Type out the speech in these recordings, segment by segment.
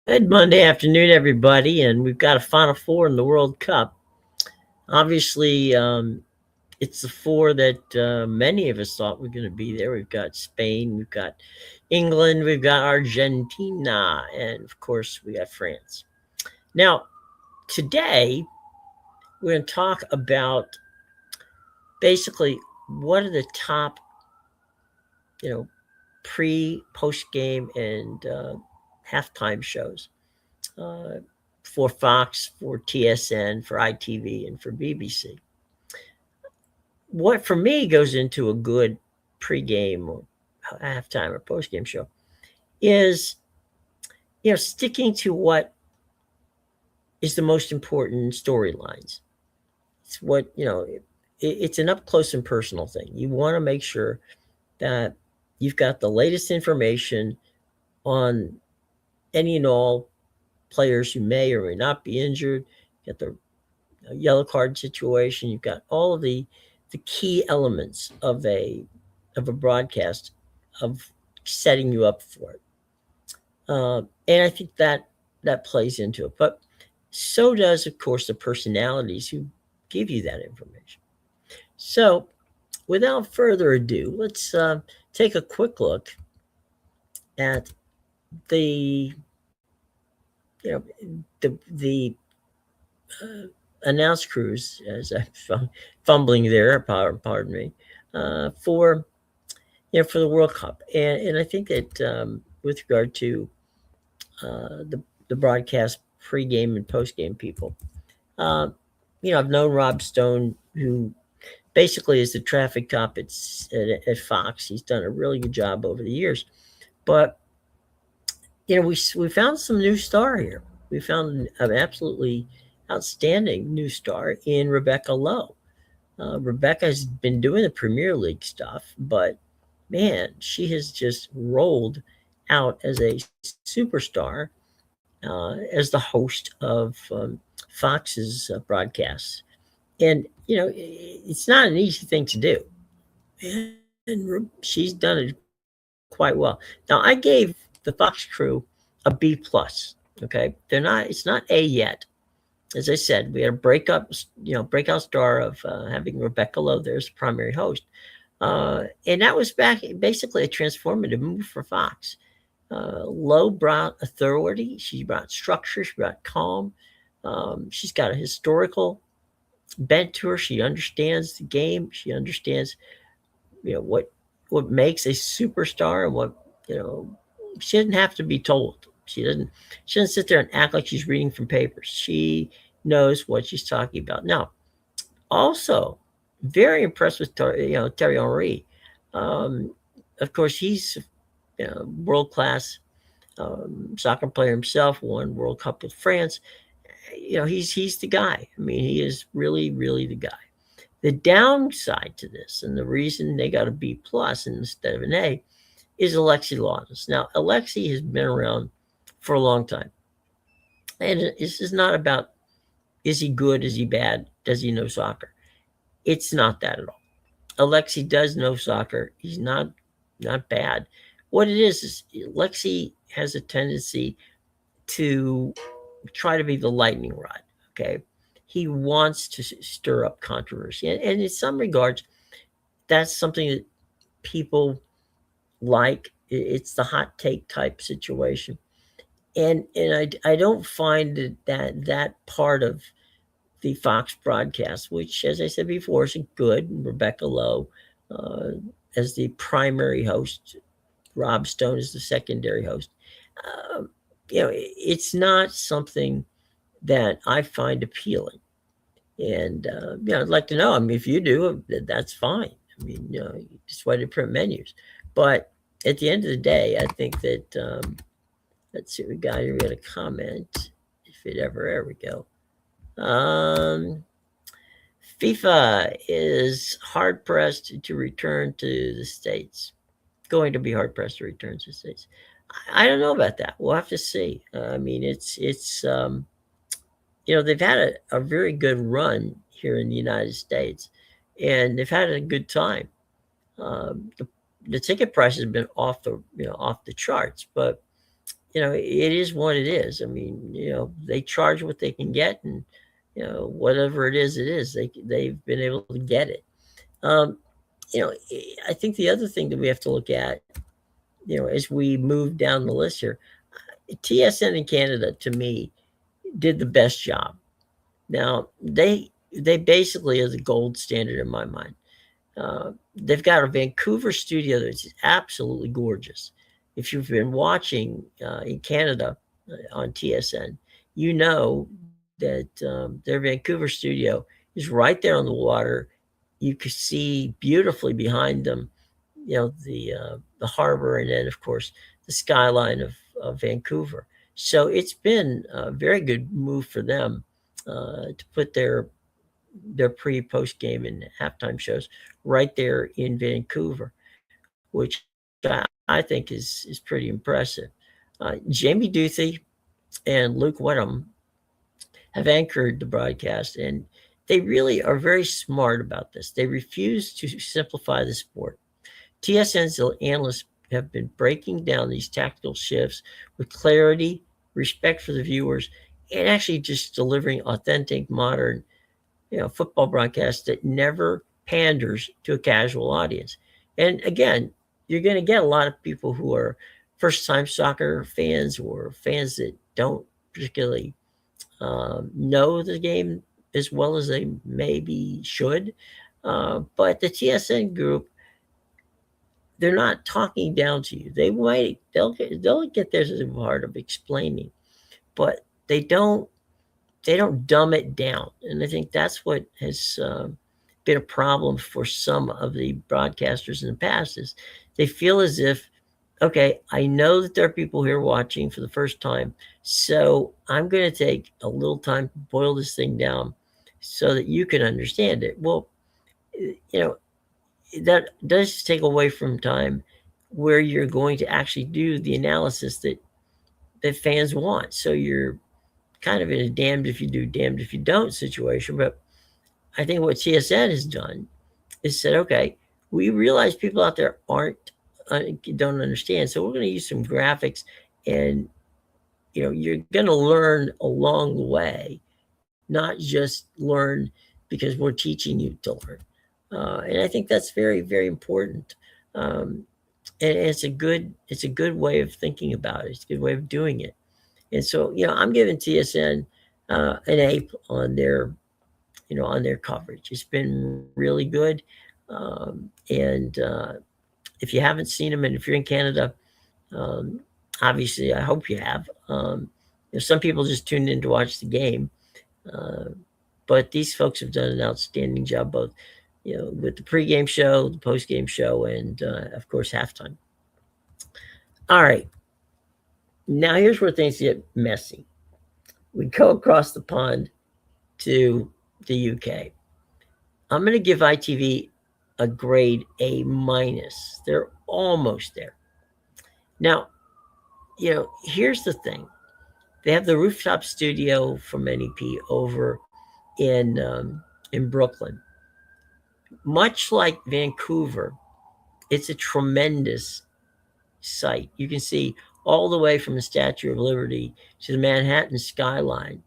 Good Monday afternoon, everybody, and we've got a Final Four in the World Cup. Obviously, it's the four that many of us thought were going to be there. We've got Spain, we've got England, we've got Argentina, and of course, we got France. Now, today, we're going to talk about basically what are the top, you know, post game, and halftime shows. Uh, for Fox, for TSN, for ITV, and for BBC. What for me goes into a good pregame or halftime or postgame show is sticking to what is the most important storylines. It's what it's an up close and personal thing. You want to make sure that you've got the latest information on any and all players who may or may not be injured. You got the yellow card situation. You've got all of the key elements of a broadcast of setting you up for it. And I think that plays into it. But so does, of course, the personalities who give you that information. So, without further ado, let's take a quick look at the the announced crews, as I'm fumbling there, pardon me, for for the World Cup, and I think that with regard to the broadcast pregame and postgame people, uh, I've known Rob Stone, who basically is the traffic cop at Fox. He's done a really good job over the years, but we found some new star here. We found an absolutely outstanding new star in Rebecca Lowe. Rebecca has been doing the Premier League stuff, but man, she has just rolled out as a superstar as the host of Fox's broadcasts. And, it's not an easy thing to do. And she's done it quite well. Now, I gave the Fox crew a B plus. Okay, it's not A yet. As I said, we had a breakout star of having Rebecca Lowe there as the primary host. And that was basically a transformative move for Fox. Lowe brought authority. She brought structure. She brought calm. She's got a historical bent to her. She understands the game. She understands, what makes a superstar, and what she doesn't have to be told. She doesn't sit there and act like she's reading from papers. She knows what she's talking about. Now, also very impressed with Thierry Henry. Of course, he's world class soccer player himself. Won World Cup with France. He's the guy. I mean, he is really, really the guy. The downside to this, and the reason they got a B plus instead of an A, is Alexi Laws. Now, Alexi has been around for a long time, and this is not about is he good, is he bad, does he know soccer? It's not that at all. Alexi does know soccer. He's not bad. What it is Alexi has a tendency to try to be the lightning rod. Okay, he wants to stir up controversy, and in some regards, that's something that people like. It's the hot take type situation, and I don't find that part of the Fox broadcast, which, as I said before, is good. Rebecca Lowe as the primary host, Rob Stone is the secondary host. It's not something that I find appealing. And I'd like to know. I mean, if you do, that's fine. I mean, just why they print menus. But at the end of the day, I think that let's see what we got here. We got a comment. If it ever, there we go. FIFA is hard pressed to return to the States. Going to be hard pressed to return to the States. I don't know about that. We'll have to see. I mean, it's they've had a very good run here in the United States, and they've had a good time. The ticket price has been off the charts, but it is what it is. I mean, they charge what they can get, and whatever it is, they've been able to get it. Um, I think the other thing that we have to look at, as we move down the list here, TSN in Canada to me did the best job. Now they basically are the gold standard in my mind. They've got a Vancouver studio that's absolutely gorgeous. If you've been watching in Canada on TSN, you know that their Vancouver studio is right there on the water. You can see beautifully behind them, the harbor, and then of course the skyline of Vancouver. So it's been a very good move for them to put their pre post game and halftime shows right there in Vancouver, which I think is pretty impressive. Jamie Duthie and Luke Wedham have anchored the broadcast, and they really are very smart about this. They refuse to simplify the sport. TSN's analysts have been breaking down these tactical shifts with clarity, respect for the viewers, and actually just delivering authentic, modern, football broadcast that never panders to a casual audience. And again, you're going to get a lot of people who are first-time soccer fans or fans that don't particularly know the game as well as they maybe should. But the TSN group, they're not talking down to you. They'll get their part of explaining, but they don't dumb it down. And I think that's what has been a problem for some of the broadcasters in the past is they feel as if, okay, I know that there are people here watching for the first time, so I'm going to take a little time to boil this thing down so that you can understand it. Well, you know, that does take away from time where you're going to actually do the analysis that fans want. So you're kind of in a damned if you do, damned if you don't situation. But I think what TSN has done is said, okay, we realize people out there don't understand, so we're going to use some graphics, and you're going to learn along the way, not just learn because we're teaching you to learn. And I think that's very, very important. Um, and it's a good way of thinking about it. It's a good way of doing it. And so, I'm giving TSN an A on their coverage. It's been really good. And if you haven't seen them, and if you're in Canada, um, obviously, I hope you have. Some people just tuned in to watch the game, uh, but these folks have done an outstanding job, both with the pregame show, the postgame show, and of course halftime. All right, now here's where things get messy. We go across the pond to the UK. I'm going to give ITV a grade A minus. They're almost there. Now, here's the thing. They have the rooftop studio from NEP over in Brooklyn. Much like Vancouver, it's a tremendous site. You can see all the way from the Statue of Liberty to the Manhattan skyline,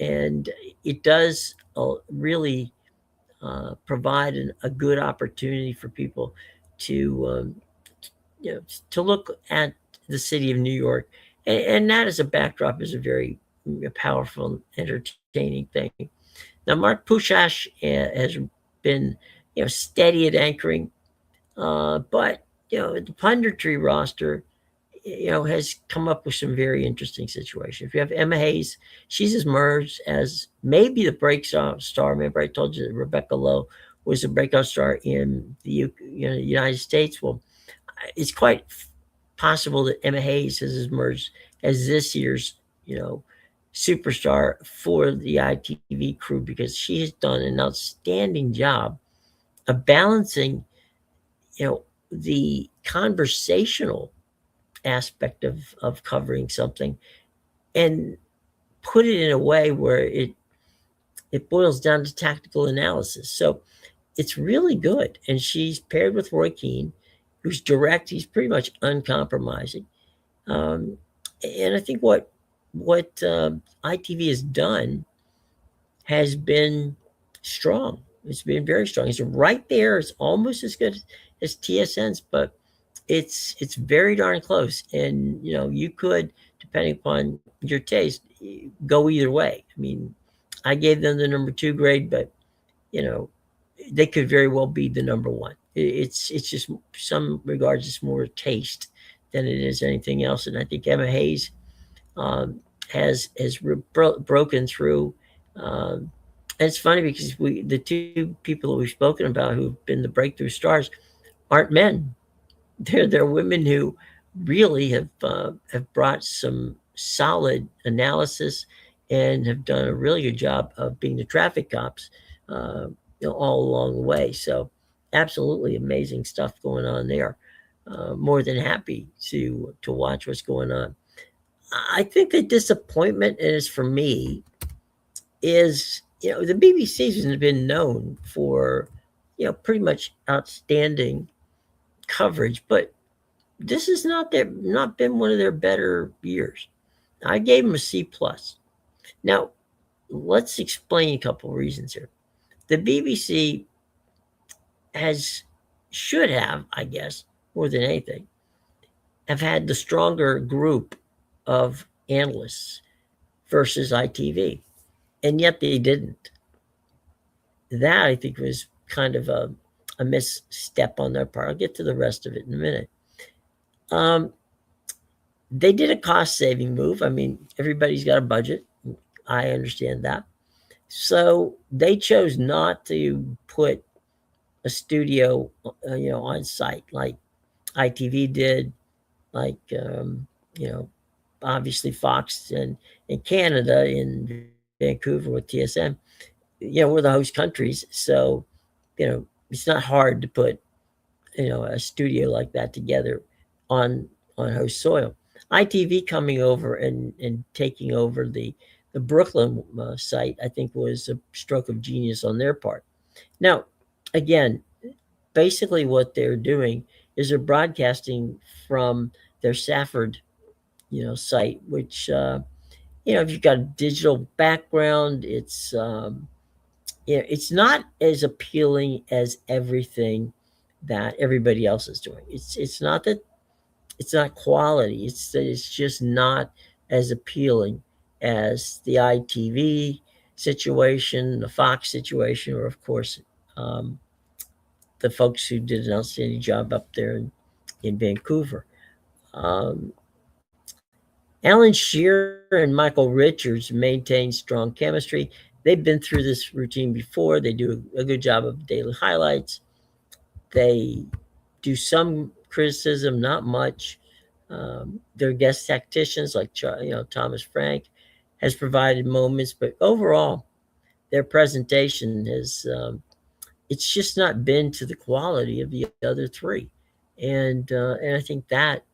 and it does really provide a good opportunity for people to to look at the city of New York, and that as a backdrop is a very powerful, entertaining thing. Now, Mark Pushash has been steady at anchoring, but the punditry roster has come up with some very interesting situations. If you have Emma Hayes, she's emerged as maybe the breakout star. Remember, I told you that Rebecca Lowe was a breakout star in the United States. Well, it's quite possible that Emma Hayes has emerged as this year's superstar for the ITV crew, because she has done an outstanding job of balancing the conversational aspect of covering something and put it in a way where it boils down to tactical analysis. So it's really good. And she's paired with Roy Keane, who's direct. He's pretty much uncompromising. Um, And I think what ITV has done has been strong. It's been very strong. It's right there. It's almost as good as TSN's, but it's very darn close. And you could, depending upon your taste, go either way. I mean, I gave them the number two grade, but you know, they could very well be the number one. It's just some regards it's more taste than it is anything else. And I think Emma Hayes um, has broken through. Um, and it's funny because the two people that we've spoken about who've been the breakthrough stars aren't men. They're women who really have brought some solid analysis and have done a really good job of being the traffic cops, all along the way. So, absolutely amazing stuff going on there. More than happy to watch what's going on. I think the disappointment is for me is the BBC has been known for pretty much outstanding coverage, but this has not been one of their better years. I gave them a C plus. Now let's explain a couple of reasons here. The BBC has should have, I guess, more than anything, have had the stronger group of analysts versus ITV, and yet they didn't. That I think was kind of a misstep on their part. I'll get to the rest of it in a minute. Um, they did a cost saving move. I mean, everybody's got a budget. I understand that. So they chose not to put a studio, on site like ITV did, like you know, obviously Fox and in Canada, in Vancouver with TSN. We're the host countries, so it's not hard to put a studio like that together on host soil. ITV coming over and taking over the Brooklyn site, I think, was a stroke of genius on their part. Now, again, basically what they're doing is they're broadcasting from their Safford, site, which if you've got a digital background, it's not as appealing as everything that everybody else is doing. It's not that it's not quality. It's that it's just not as appealing as the ITV situation, the Fox situation, or of course um, the folks who did an outstanding job up there in Vancouver. Um, Alan Shearer and Michael Richards maintain strong chemistry. They've been through this routine before. They do a good job of daily highlights. They do some criticism, not much. Their guest tacticians, like Thomas Frank, has provided moments, but overall, their presentation it's just not been to the quality of the other three, and I think that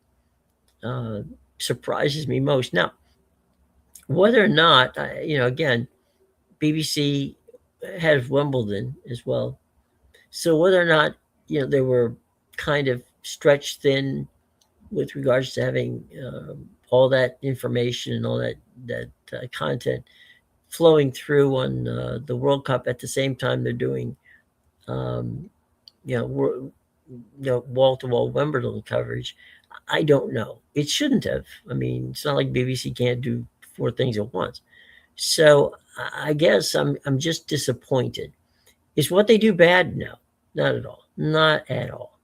uh, surprises me most. Now, whether or not again, BBC has Wimbledon as well, so whether or not they were kind of stretched thin with regards to having all that information and all that content flowing through on the World Cup at the same time they're doing um, you know wall to wall Wimbledon coverage. I don't know. It shouldn't have. I mean, it's not like BBC can't do four things at once. So I guess I'm just disappointed. Is what they do bad? No, not at all. Not at all.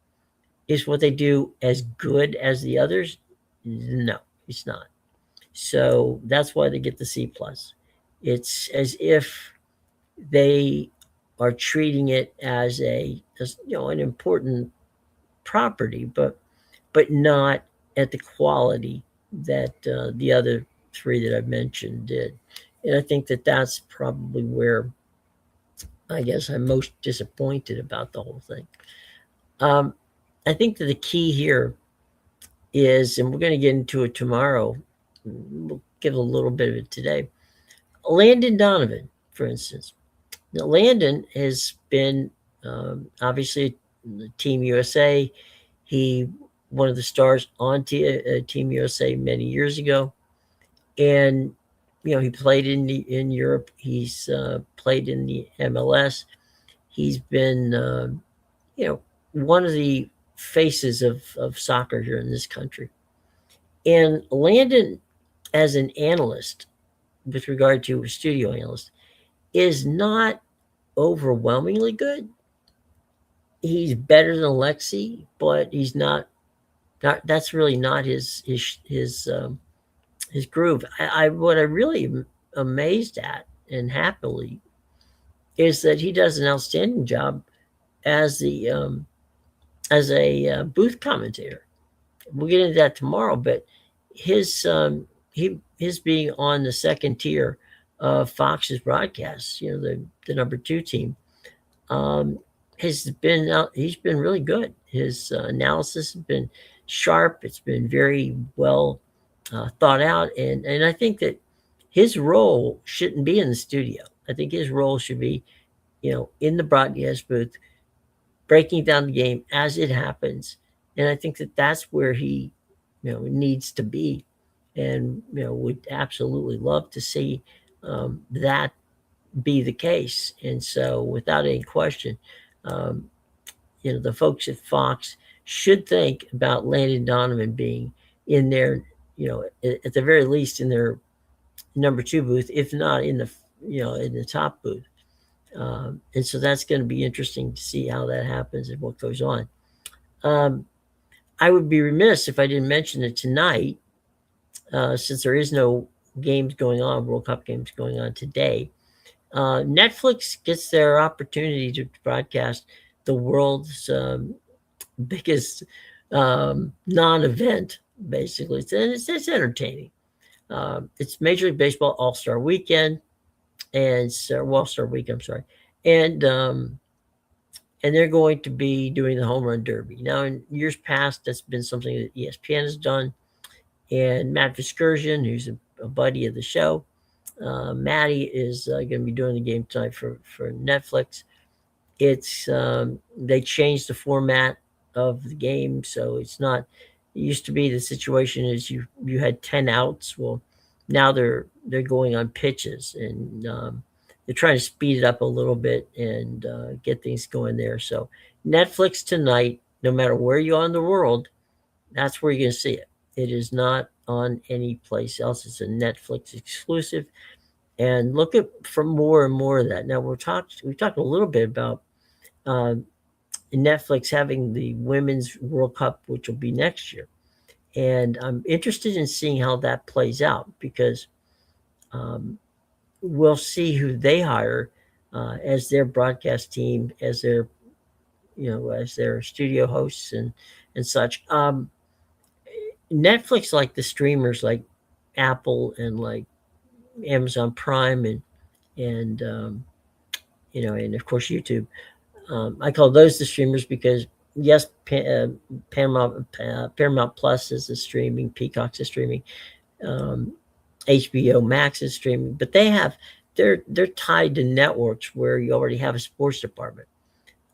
Is what they do as good as the others? No, it's not. So that's why they get the C plus. It's as if they are treating it as an important property, but not at the quality that the other three that I've mentioned did. And I think that that's probably where I guess I'm most disappointed about the whole thing. Um, I think that the key here is, and we're going to get into it tomorrow, we'll give a little bit of it today. Landon Donovan, for instance. Now, Landon has been obviously Team USA. He one of the stars on Team USA many years ago, and he played in Europe. He's played in the MLS. He's been you know one of the faces of soccer here in this country. And Landon, as an analyst, with regard to a studio analyst, is not overwhelmingly good. He's better than Alexi, but he's not. That's really not his groove. What I really am amazed at and happily is that he does an outstanding job as the as a booth commentator. We'll get into that tomorrow, but his his being on the second tier of Fox's broadcasts, the number two team, um, he's been really good. His analysis has been sharp. It's been very well thought out, and I think that his role shouldn't be in the studio. I think his role should be, in the broadcast booth, breaking down the game as it happens. And I think that that's where he, needs to be, and would absolutely love to see that be the case. And so, without any question, um, the folks at Fox should think about Landon Donovan being in there, at the very least in their number two booth, if not in the top booth. And so that's going to be interesting to see how that happens and what goes on. Um, I would be remiss if I didn't mention that tonight, since there is no games going on, World Cup games going on today, Netflix gets their opportunity to broadcast the world's biggest non-event. Basically, it's entertaining. It's Major League Baseball All Star Weekend, and All Star Week. I'm sorry, and they're going to be doing the Home Run Derby. Now, in years past, that's been something that ESPN has done, and Matt Viscursion, who's a buddy of the show, Maddie is going to be doing the game tonight for Netflix. It's they changed the format of the game, so it's not. It used to be the situation is you had 10 outs. Well, now they're going on pitches, and they're trying to speed it up a little bit and get things going there. So Netflix tonight, no matter where you are in the world, that's where you're going to see it. It is not on any place else. It's a Netflix exclusive. And look for more and more of that. Now we talked a little bit about uh, Netflix having the Women's World Cup, which will be next year, and I'm interested in seeing how that plays out because um, we'll see who they hire as their broadcast team, as their studio hosts and such. Netflix, like the streamers, like Apple and like Amazon Prime and of course YouTube. I call those the streamers because yes, Paramount Plus is the streaming, Peacock's is streaming, um, HBO Max is streaming, but they're tied to networks where you already have a sports department.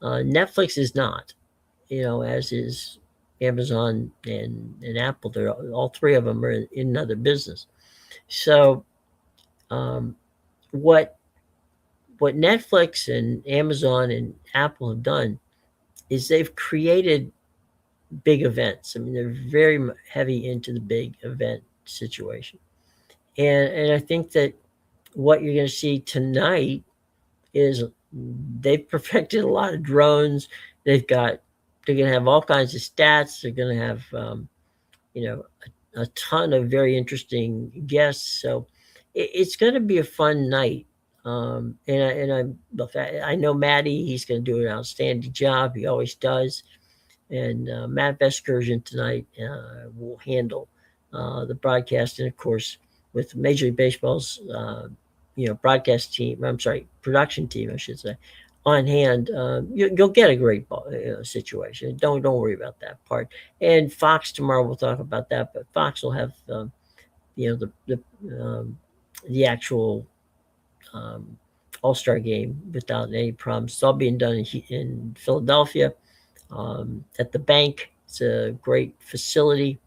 Netflix is not, as is Amazon and Apple. They're all three of them are in another business. So um, what what Netflix and Amazon and Apple have done is they've created big events. I mean, they're very heavy into the big event situation, and I think that what you're going to see tonight is they've perfected a lot of drones. They're going to have all kinds of stats. They're going to have you know a ton of very interesting guests. So it's going to be a fun night. I know Matty. He's going to do an outstanding job. He always does. And Matt Vescursion tonight will handle the broadcast, and of course, with Major League Baseball's broadcast team. I'm sorry, production team, I should say, on hand. You'll get a great situation. Don't worry about that part. And Fox tomorrow we'll talk about that, but Fox will have the actual um, All Star game without any problems. It's all being done in Philadelphia at the bank, It's a great facility.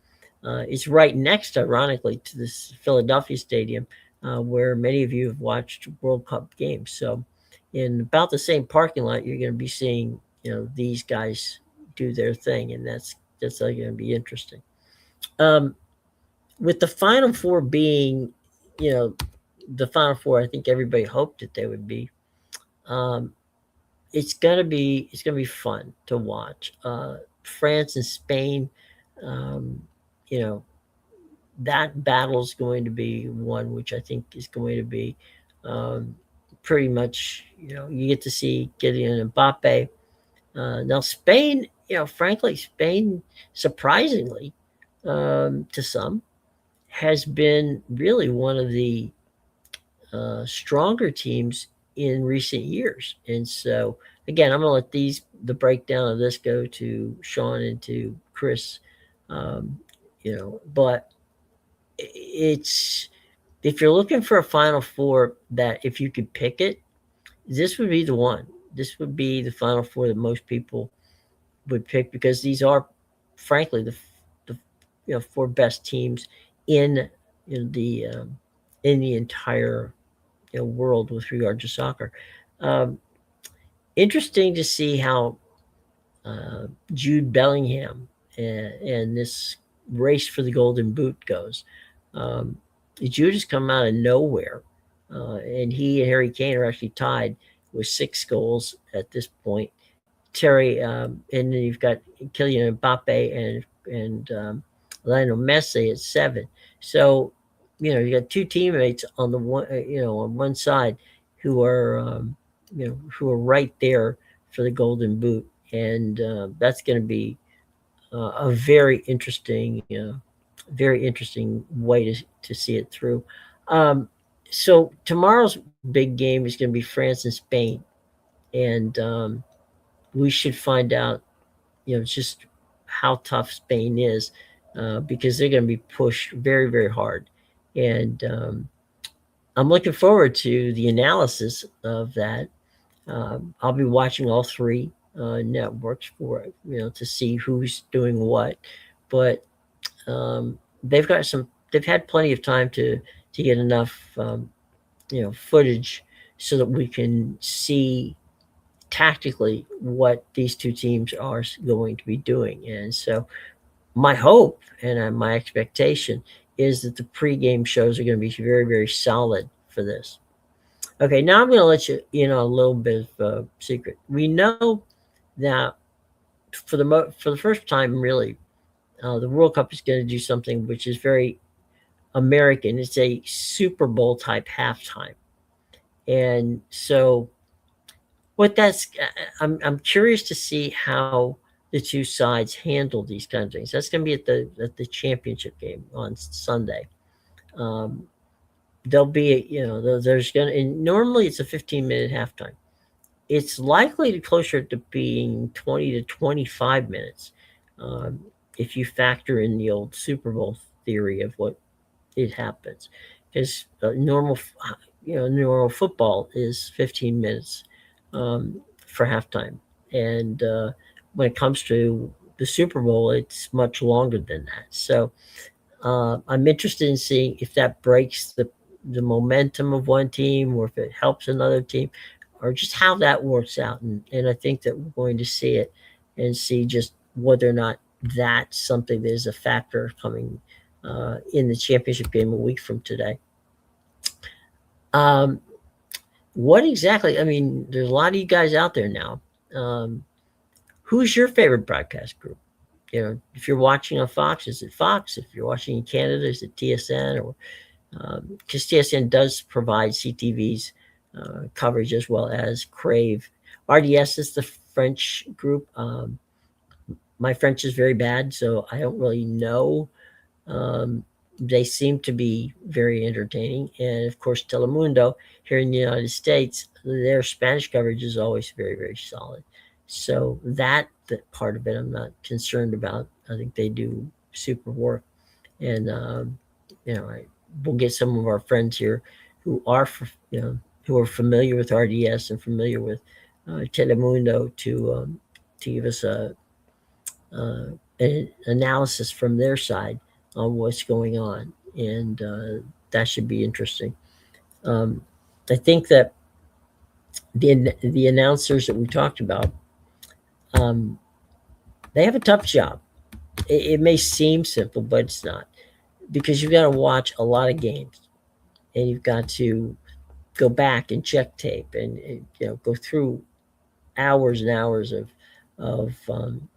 It's right next, ironically, to this Philadelphia stadium, where many of you have watched World Cup games. So, in about the same parking lot, you're going to be seeing, these guys do their thing, and that's going to be interesting. Um, with the Final Four being, you know, the Final Four, I think everybody hoped that they would be. Um, it's gonna be fun to watch. France and Spain, um, you know, that battle is going to be one which I think is going to be um, pretty much. You get to see Gideon and Mbappe. Now Spain, frankly, Spain surprisingly, to some, has been really one of the stronger teams in recent years. And so, again, I'm going to let the breakdown of this go to Sean and to Chris. Um, but it's if you're looking for a Final Four that if you could pick it, this would be the one. This would be the Final Four that most people would pick because these are, frankly, the four best teams in in the entire world with regard to soccer. Um, Interesting to see how Jude Bellingham and this race for the Golden Boot goes. Um, Jude has come out of nowhere, and he and Harry Kane are actually tied with 6 goals at this point. Terry, and then you've got Kylian Mbappe and Lionel Messi at 7. So, you got two teammates on the one, on one side who are, right there for the Golden Boot, and that's going to be a very interesting way to see it through. Um, so tomorrow's big game is going to be France and Spain, and we should find out, just how tough Spain is, because they're going to be pushed very, very hard. And I'm looking forward to the analysis of that. I'll be watching all three networks for it, to see who's doing what. But um, they've got some. They've had plenty of time to get enough, footage so that we can see tactically what these two teams are going to be doing. And so, my hope and my expectation is that the pregame shows are going to be very, very solid for this. Okay, now I'm going to let you know a little bit of a secret. We know that for the first time, really, the World Cup is going to do something which is very American. It's a Super Bowl type halftime, and so what that's I'm curious to see how the two sides handle these kind of things. That's going to be at the championship game on Sunday. Um, there'll be there's going to, and normally it's a 15-minute halftime. It's likely to closer to being 20 to 25 minutes, um, if you factor in the old Super Bowl theory of what it happens, because normal football is 15 minutes, um, for halftime, and when it comes to the Super Bowl, it's much longer than that. So I'm interested in seeing if that breaks the momentum of one team, or if it helps another team, or just how that works out. And I think that we're going to see it and see just whether or not that's something that is a factor coming in the championship game a week from today. Um, what exactly? I mean, there's a lot of you guys out there now. Who's your favorite broadcast group? If you're watching on Fox, is it Fox? If you're watching in Canada, is it TSN? Or because TSN does provide CTV's coverage as well as Crave. RDS is the French group. My French is very bad, so I don't really know. Um, they seem to be very entertaining. And of course, Telemundo here in the United States, their Spanish coverage is always very, very solid. So that part of it, I'm not concerned about. I think they do super work. And, we'll get some of our friends here who are, who are familiar with RDS and familiar with Telemundo to give us a an analysis from their side on what's going on, and that should be interesting. Um, I think that the announcers that we talked about, um, they have a tough job. It may seem simple, but it's not, because you've got to watch a lot of games, and you've got to go back and check tape, and go through hours and hours of um,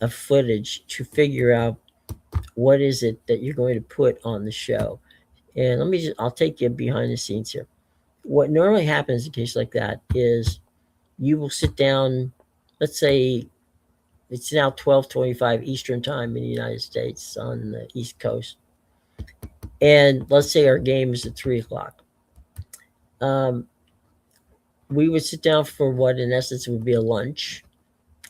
of footage to figure out what is it that you're going to put on the show. And I'll take you behind the scenes here. What normally happens in a case like that is you will sit down, let's say it's now 12:25 Eastern time in the United States on the East Coast. And let's say our game is at 3 o'clock. Um, we would sit down for what in essence would be a lunch.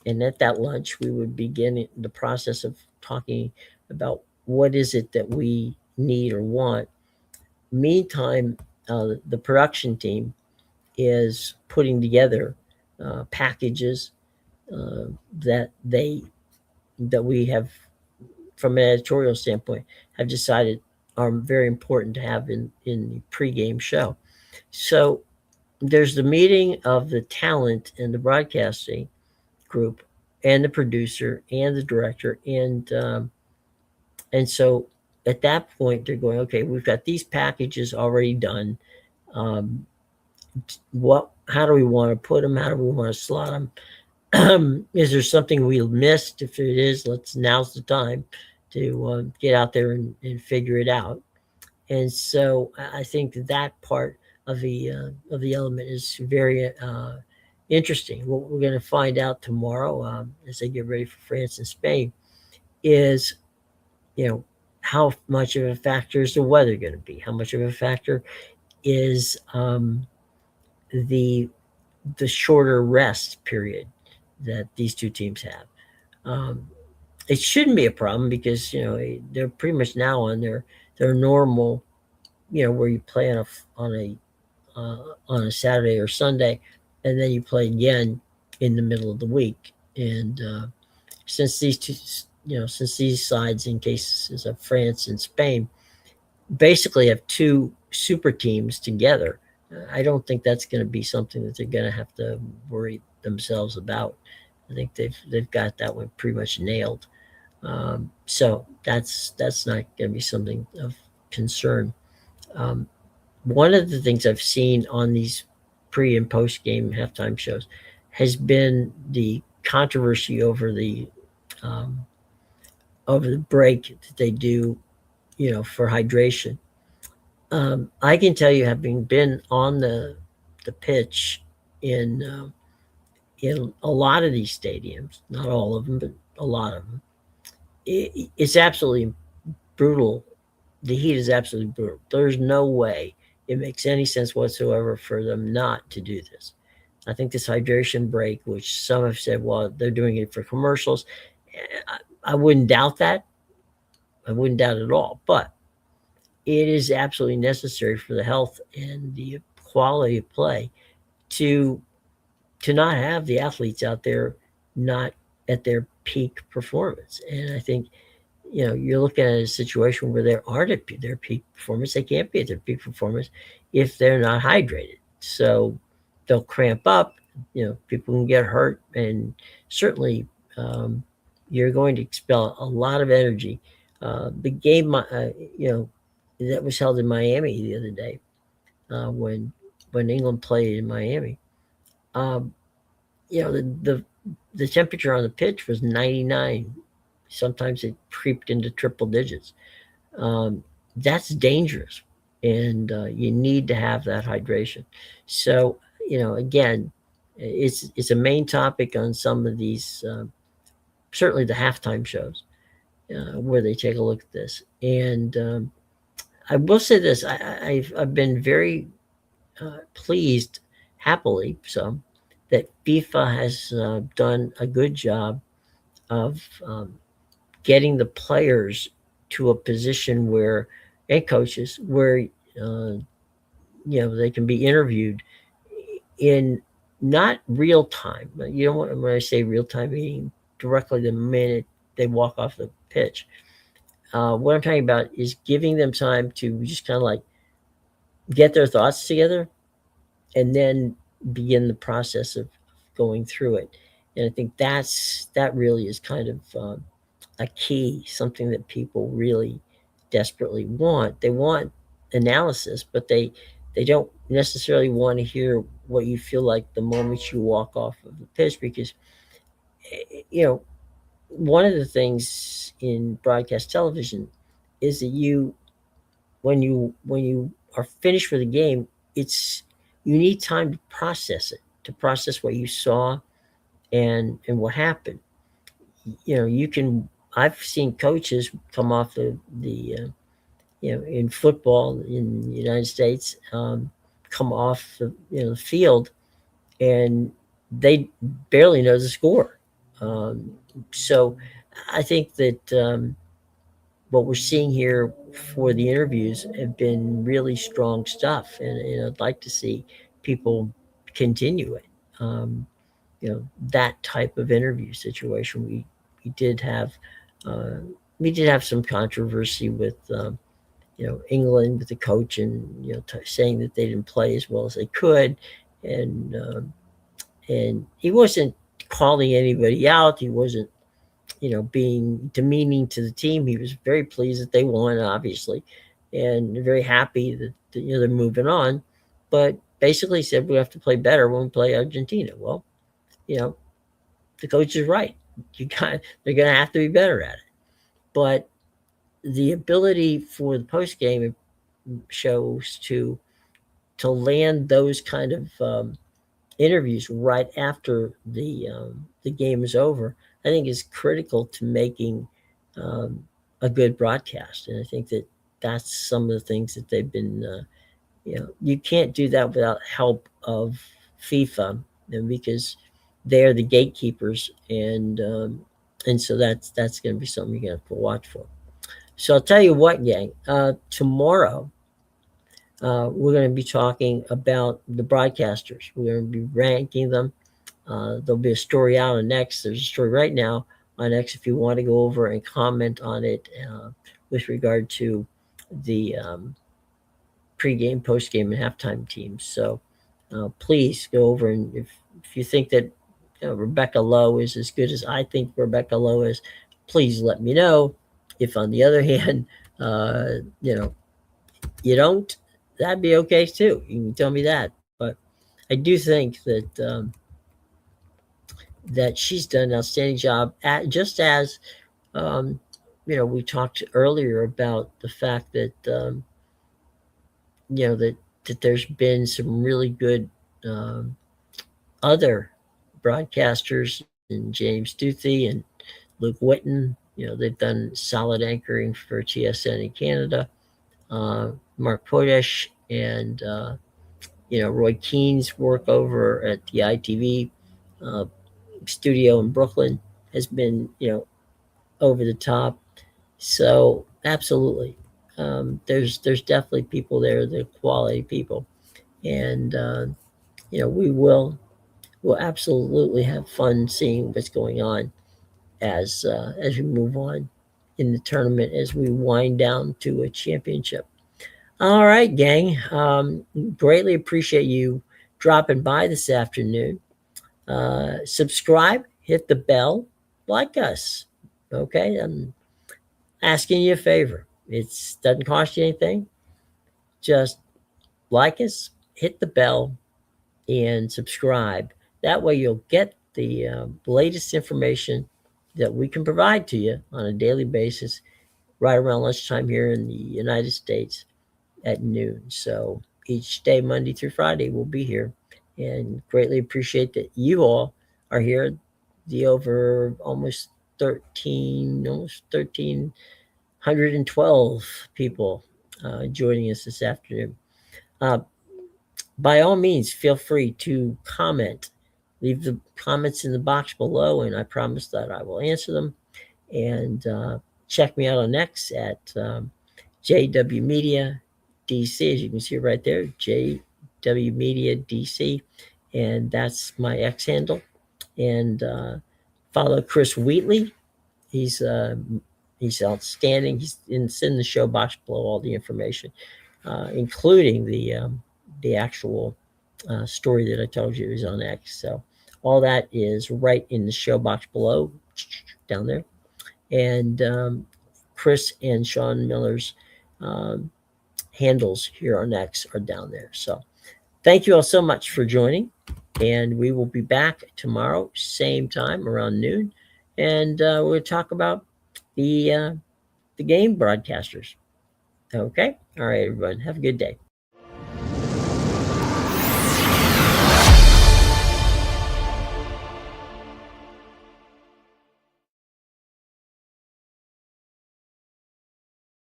And at that lunch, we would begin the process of talking about what is it that we need or want. Meantime, the production team is putting together packages uh, that they that we have, from an editorial standpoint, have decided are very important to have in the pregame show. So there's the meeting of the talent in the broadcasting group, and the producer and the director, and so at that point they're going, okay, we've got these packages already done. Um, what? How do we want to put them? How do we want to slot them? Is there something we missed? If it is, now's the time to get out there and figure it out. And so I think that part of the element is very interesting. What we're going to find out tomorrow, as they get ready for France and Spain, is you know how much of a factor is the weather going to be? How much of a factor is the the shorter rest period that these two teams have? Um, it shouldn't be a problem because they're pretty much now on their normal, where you play on a Saturday or Sunday, and then you play again in the middle of the week. And since these two, since these sides, in cases of France and Spain, basically have two super teams together, I don't think that's going to be something that they're going to have to worry themselves about. I think they've got that one pretty much nailed. So that's not going to be something of concern. Um, One of the things I've seen on these pre and post game halftime shows has been the controversy um, over the break that they do, for hydration. I can tell you, having been on the pitch in in a lot of these stadiums, not all of them, but a lot of them, it's absolutely brutal. The heat is absolutely brutal. There's no way it makes any sense whatsoever for them not to do this. I think this hydration break, which some have said, well, they're doing it for commercials. I wouldn't doubt that. I wouldn't doubt it at all. But it is absolutely necessary for the health and the quality of play to not have the athletes out there not at their peak performance. And I think you're looking at a situation where they aren't at their peak performance. They can't be at their peak performance if they're not hydrated. So they'll cramp up. People can get hurt, and certainly um, you're going to expel a lot of energy. The game, that was held in Miami the other day, when England played in Miami. Um, the temperature on the pitch was 99. Sometimes it creeped into triple digits. Um, that's dangerous, and you need to have that hydration. So again, it's a main topic on some of these, certainly the halftime shows, where they take a look at this. And I will say this: I've been very pleased, happily so, that FIFA has done a good job of getting the players to a position where, and coaches, where they can be interviewed in not real time. You don't want, when I say real time, meaning directly the minute they walk off the pitch. What I'm talking about is giving them time to just kind of like get their thoughts together and then begin the process of going through it. And I think that really is kind of a key, something that people really desperately want. They want analysis, but they don't necessarily want to hear what you feel like the moment you walk off of the pitch, because you know one of the things in broadcast television is that when you are finished with a game, it's you need time to process it, to process what you saw and what happened. You can. I've seen coaches come off in football in the United States, come off the field, and they barely know the score. Um, so I think that what we're seeing here for the interviews have been really strong stuff, and I'd like to see people continue it. Um, that type of interview situation. We did have uh, we did have some controversy with England, with the coach, and saying that they didn't play as well as they could, and he wasn't calling anybody out. He wasn't being demeaning to the team. He was very pleased that they won, obviously, and very happy that they're moving on. But basically said we have to play better when we play Argentina. Well, you know, the coach is right. They're going to have to be better at it. But the ability for the post game shows to land those kind of interviews right after the game is over, I think is critical to making um, a good broadcast. And I think that that's some of the things that they've been. You can't do that without help of FIFA, because they're the gatekeepers, and so that's going to be something you're going to have to watch for. So I'll tell you what, gang. Tomorrow we're going to be talking about the broadcasters. We're going to be ranking them. There'll be a story out on X. There's a story right now on X if you want to go over and comment on it with regard to the pregame, postgame, and halftime teams. So please go over, and if you think that Rebecca Lowe is as good as I think Rebecca Lowe is, please let me know. If on the other hand, uh, you know, you don't, that'd be okay too. You can tell me that. But I do think that she's done an outstanding job. Just as um, we talked earlier about the fact that that there's been some really good um, other broadcasters in James Duthie and Luke Whitten. They've done solid anchoring for TSN in Canada. Mark Podesh and Roy Keane's work over at the ITV uh, studio in Brooklyn has been over the top. So absolutely, there's definitely people there, the quality people, and we'll absolutely have fun seeing what's going on as we move on in the tournament, as we wind down to a championship. All right, gang. Greatly appreciate you dropping by this afternoon. Subscribe, hit the bell, like us. Okay, I'm asking you a favor. It doesn't cost you anything. Just like us, hit the bell, and subscribe. That way, you'll get the latest information that we can provide to you on a daily basis, right around lunchtime here in the United States at noon. So each day, Monday through Friday, we'll be here, and greatly appreciate that you all are here. The over almost 1,312 people joining us this afternoon. Uh, by all means, feel free to comment. Leave the comments in the box below, and I promise that I will answer them. And check me out on X at JW Media DC, as you can see right there, JW Media DC, and that's my X handle. And follow Chris Wheatley he's outstanding. It's in the show box below, all the information, including the actual story that I told you is on X. So all that is right in the show box below, down there. And Chris and Sean Miller's um, handles here on X are down there. So thank you all so much for joining. And we will be back tomorrow, same time, around noon. And we'll talk about the game broadcasters. Okay? All right, everyone. Have a good day.